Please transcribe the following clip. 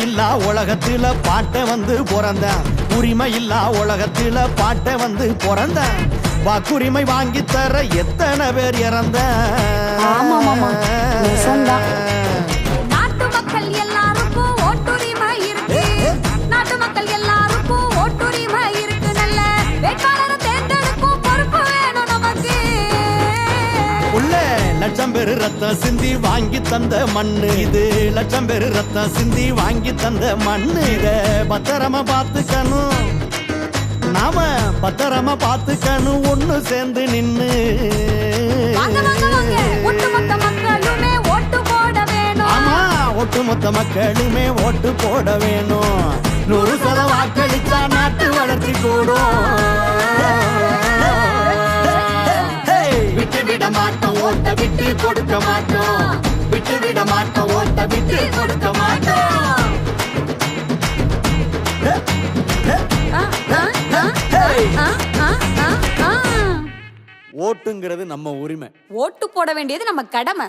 இல்லா உலகத்துல பாட்ட வந்து பிறந்தேன். உரிமை இல்லா உலகத்துல பாட்ட வந்து பிறந்தேன். வாக்குரிமை வாங்கி தர எத்தனை பேர் இறந்த. நாட்டு மக்கள் எல்லாருக்கும் ஓட்டுரிமை இருக்கு. நாட்டு மக்கள் எல்லாருக்கும் ஓட்டுரிமை இருக்கு. நல்ல வேட்பாளரை தேர்ந்தெடுக்கும் பொறுப்பு வேணும் நமக்கு. உள்ள லட்சம் பேரு ரத்தம் சிந்தி வாங்கி தந்த மண்ணு இது. லட்சம் பேரு ரத்தம் சிந்தி வாங்கி தந்த மண்ணு. இத பத்திரமா பார்த்துக்கணும், நாம பத்திரமா பார்த்துக்கணும். ஒண்ணு சேர்ந்து நின்னு ஒட்டுமொத்த மக்களுமே ஓட்டு போட வேணும். ஆமா, ஒட்டுமொத்த மக்களுமே ஓட்டு போட வேணும். 100% வாக்களிச்சா நாட்டு வளர்ச்சி கூடும். விட்டு விட மாட்டோம், ஓட்ட விட்டு கொடுக்க மாட்டோம். விட்டு விட மாட்டோம், ஓட்ட விட்டு கொடுக்க மாட்டோம். ஓட்டுங்கிறது நம்ம உரிமை. ஓட்டு போட வேண்டியது நம்ம கடமை.